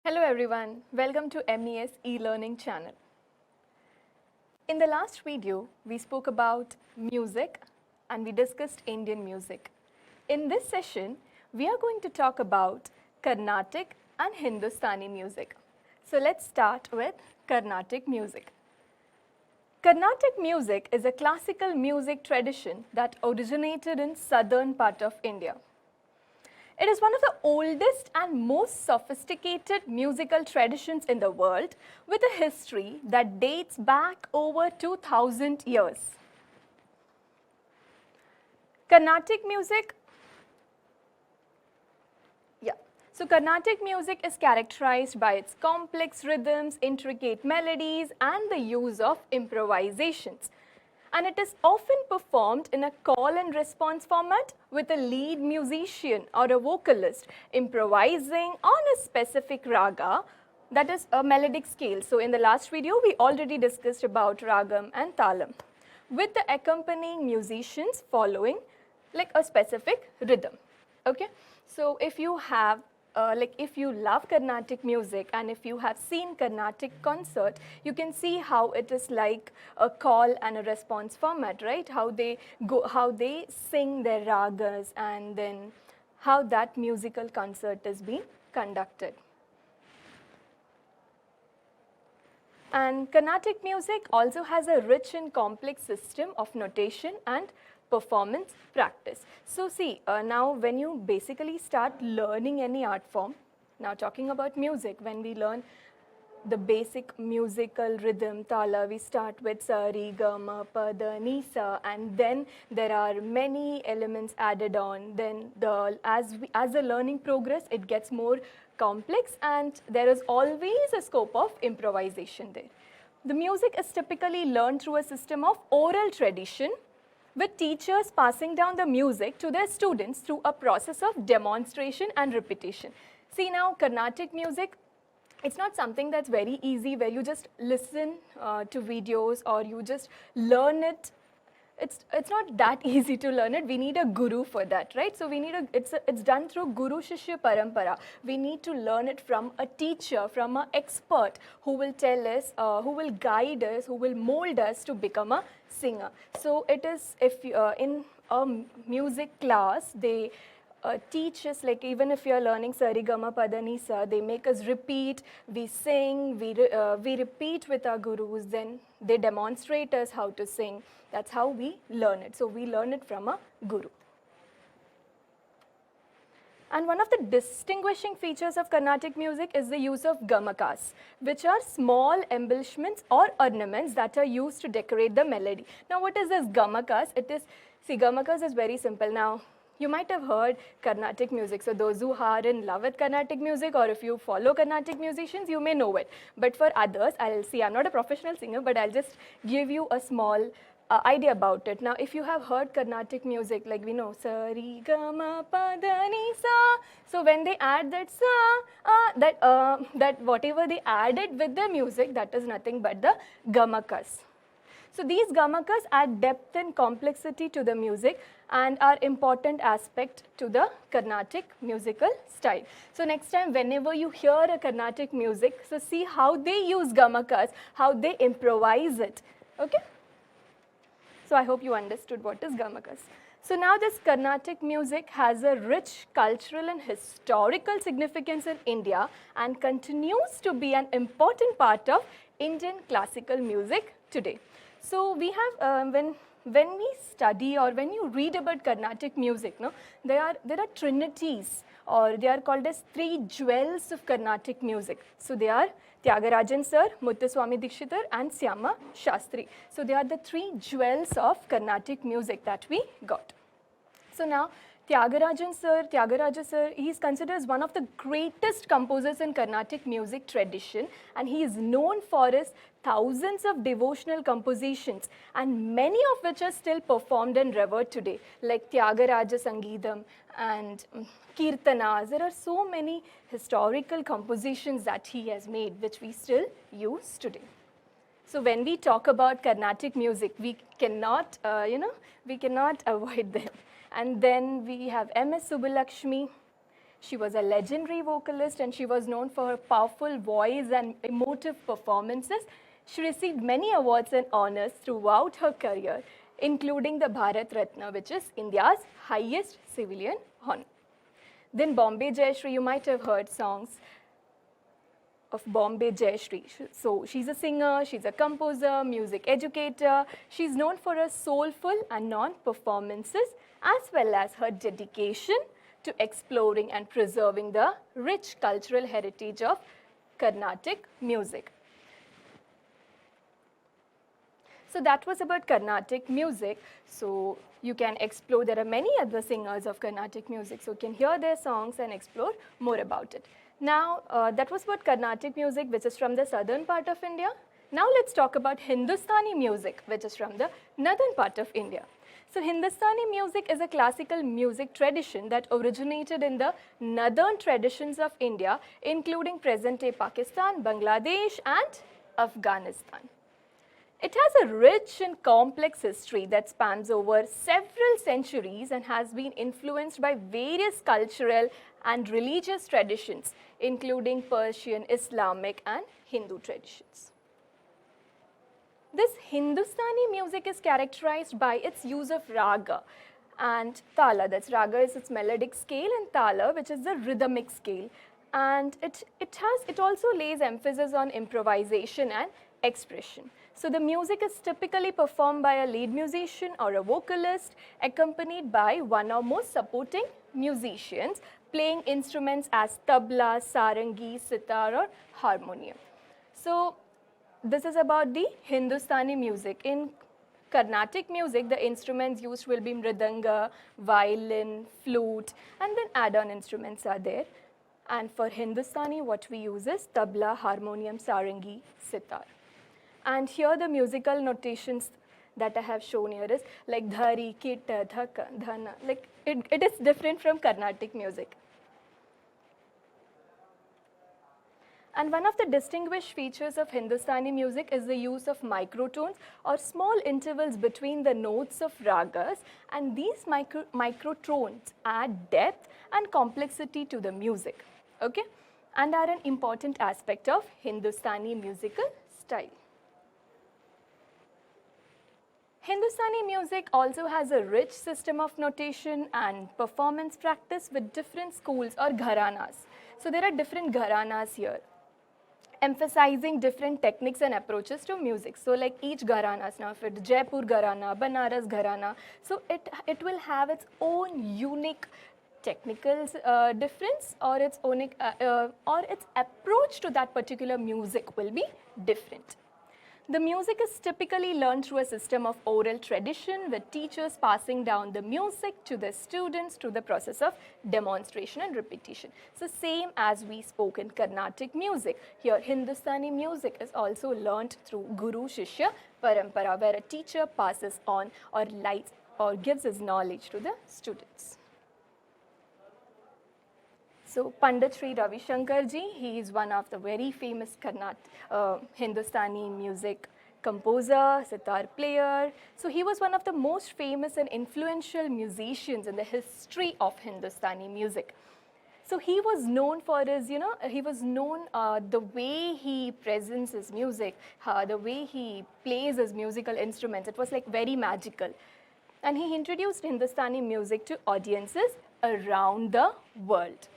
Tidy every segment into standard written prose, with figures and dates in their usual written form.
Hello everyone, welcome to MES e-learning channel. In the last video, we spoke about music and we discussed Indian music. In this session, we are going to talk about Carnatic and Hindustani music. So let's start with Carnatic music. Carnatic music is a classical music tradition that originated in southern part of India. It is one of the oldest and most sophisticated musical traditions in the world with a history that dates back over 2000 years. Carnatic music, So Carnatic music is characterized by its complex rhythms, intricate melodies and the use of improvisations. And it is often performed in a call and response format with a lead musician or a vocalist improvising on a specific raga, that is a melodic scale. So in the last video, we already discussed about ragam and talam, with the accompanying musicians following like a specific rhythm. Okay, so if you have if you love Carnatic music and if you have seen Carnatic concert, you can see how it is like a call and a response format, right? How they sing their ragas and then how that musical concert is being conducted. And Carnatic music also has a rich and complex system of notation and performance practice. So see, now when you basically start learning any art form, now talking about music, when we learn the basic musical rhythm, tala, we start with sa, re, ga, ma, pa, da, ni, sa, and then there are many elements added on. Then as the learning progress, it gets more complex and there is always a scope of improvisation there. The music is typically learned through a system of oral tradition, with teachers passing down the music to their students through a process of demonstration and repetition. See now, Carnatic music, it's not something that's very easy where you just listen to videos or you just learn it. It's not that easy to learn it. We need a guru for that, right? So we need it's done through Guru Shishya Parampara. We need to learn it from a teacher, from an expert who will tell us, who will guide us, who will mold us to become a singer. So it is, if in a music class, they teach us, like even if you're learning Sarigama Padanisa, they make us repeat, we sing, we repeat with our gurus, then they demonstrate us how to sing. That's how we learn it. So we learn it from a guru. And one of the distinguishing features of Carnatic music is the use of gamakas, which are small embellishments or ornaments that are used to decorate the melody. Now what is this gamakas? See, gamakas is very simple. Now, you might have heard Carnatic music. So those who are in love with Carnatic music, or if you follow Carnatic musicians, you may know it. But for others, I'm not a professional singer, but I'll just give you a small idea about it. Now, if you have heard Carnatic music, like we know, sa, re, ga, ma, pa, da, ni, sa. So when they add that sa, that whatever they added with the music, that is nothing but the gamakas. So these gamakas add depth and complexity to the music and are important aspect to the Carnatic musical style. So next time whenever you hear a Carnatic music, so see how they use gamakas, how they improvise it, okay? So I hope you understood what is gamakas. So now this Carnatic music has a rich cultural and historical significance in India and continues to be an important part of Indian classical music today. So we have, when we study or when you read about Carnatic music, no, there are trinities, or they are called as three jewels of Carnatic music. So they are Tyagarajan sir, Muthuswami Dikshitar and Syama Shastri. So they are the three jewels of Carnatic music that we got. So now Tyagaraja sir, he is considered as one of the greatest composers in Carnatic music tradition, and he is known for his thousands of devotional compositions, and many of which are still performed and revered today, like Tyagaraja Sangeetam and Kirtanas. There are so many historical compositions that he has made, which we still use today. So when we talk about Carnatic music, we cannot, we cannot avoid them. And then we have M.S. Subbulakshmi, She was a legendary vocalist and she was known for her powerful voice and emotive performances. She received many awards and honors throughout her career, including the Bharat Ratna, which is India's highest civilian honor. Then Bombay Jayashree, you might have heard songs of Bombay Jayashree. So she's a singer, she's a composer, music educator. She's known for her soulful and non-performances as well as her dedication to exploring and preserving the rich cultural heritage of Carnatic music. So that was about Carnatic music. So you can explore, there are many other singers of Carnatic music, so you can hear their songs and explore more about it. Now, that was about Carnatic music, which is from the southern part of India. Now let's talk about Hindustani music, which is from the northern part of India. So Hindustani music is a classical music tradition that originated in the northern traditions of India, including present-day Pakistan, Bangladesh and Afghanistan. It has a rich and complex history that spans over several centuries and has been influenced by various cultural and religious traditions, including Persian, Islamic and Hindu traditions. This Hindustani music is characterized by its use of raga and tala. That's raga is its melodic scale and tala, which is the rhythmic scale. And it also lays emphasis on improvisation and expression. So the music is typically performed by a lead musician or a vocalist, accompanied by one or more supporting musicians playing instruments as tabla, sarangi, sitar or harmonium. So this is about the Hindustani music. In Carnatic music, the instruments used will be mridanga, violin, flute, and then add-on instruments are there. And for Hindustani, what we use is tabla, harmonium, sarangi, sitar. And here the musical notations that I have shown here is like dhari, kita, dhaka, dhana. Like it is different from Carnatic music. And one of the distinguished features of Hindustani music is the use of microtones or small intervals between the notes of ragas, and these microtones add depth and complexity to the music, okay, and are an important aspect of Hindustani musical style. Hindustani music also has a rich system of notation and performance practice with different schools or gharanas. So there are different gharanas here, emphasizing different techniques and approaches to music. So like each gharanas, now if it's Jaipur gharana, Banaras gharana, so it will have its own unique technical difference, or its approach to that particular music will be different. The music is typically learned through a system of oral tradition, with teachers passing down the music to the students through the process of demonstration and repetition. So same as we spoke in Carnatic music, here Hindustani music is also learned through Guru Shishya Parampara, where a teacher passes on or gives his knowledge to the students. So Pandit Sri Ravi Shankar ji, he is one of the very famous Hindustani music composer, sitar player. So he was one of the most famous and influential musicians in the history of Hindustani music. So he was known for his, the way he presents his music, the way he plays his musical instruments. It was like very magical. And he introduced Hindustani music to audiences around the world.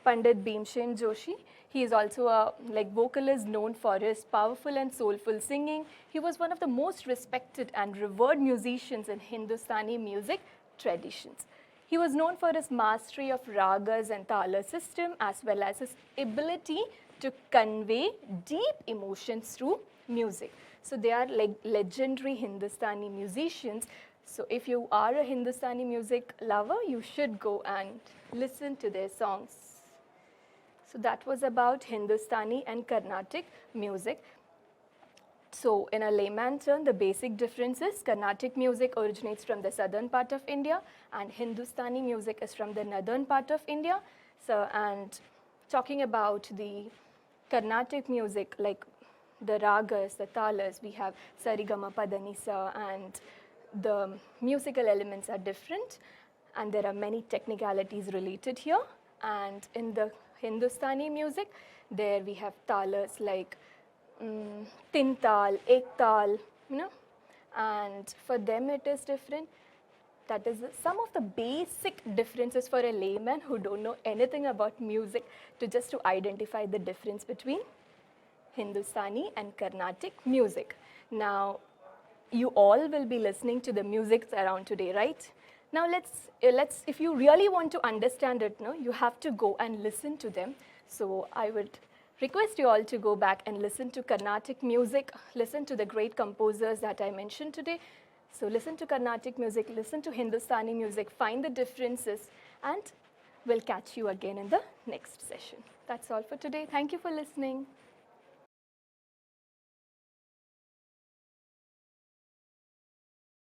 Pandit Bhimsen Joshi, he is also a vocalist known for his powerful and soulful singing. He was one of the most respected and revered musicians in Hindustani music traditions. He was known for his mastery of ragas and tala system, as well as his ability to convey deep emotions through music. So they are like legendary Hindustani musicians. So if you are a Hindustani music lover, you should go and listen to their songs. So that was about Hindustani and Carnatic music. So in a layman's term, the basic difference is Carnatic music originates from the southern part of India and Hindustani music is from the northern part of India. So, and talking about the Carnatic music, like the ragas, the talas, we have sarigama, padanisa, and the musical elements are different. and there are many technicalities related here. And in the Hindustani music, there we have talas like tin tal, ek tal, and for them it is different. That is some of the basic differences for a layman who don't know anything about music to identify the difference between Hindustani and Carnatic music. Now, you all will be listening to the music around today, right? Now let's if you really want to understand it, you have to go and listen to them. So I would request you all to go back and listen to Carnatic music, listen to the great composers that I mentioned today. So listen to Carnatic music, listen to Hindustani music, find the differences, and we'll catch you again in the next session. That's all for today. Thank you for listening.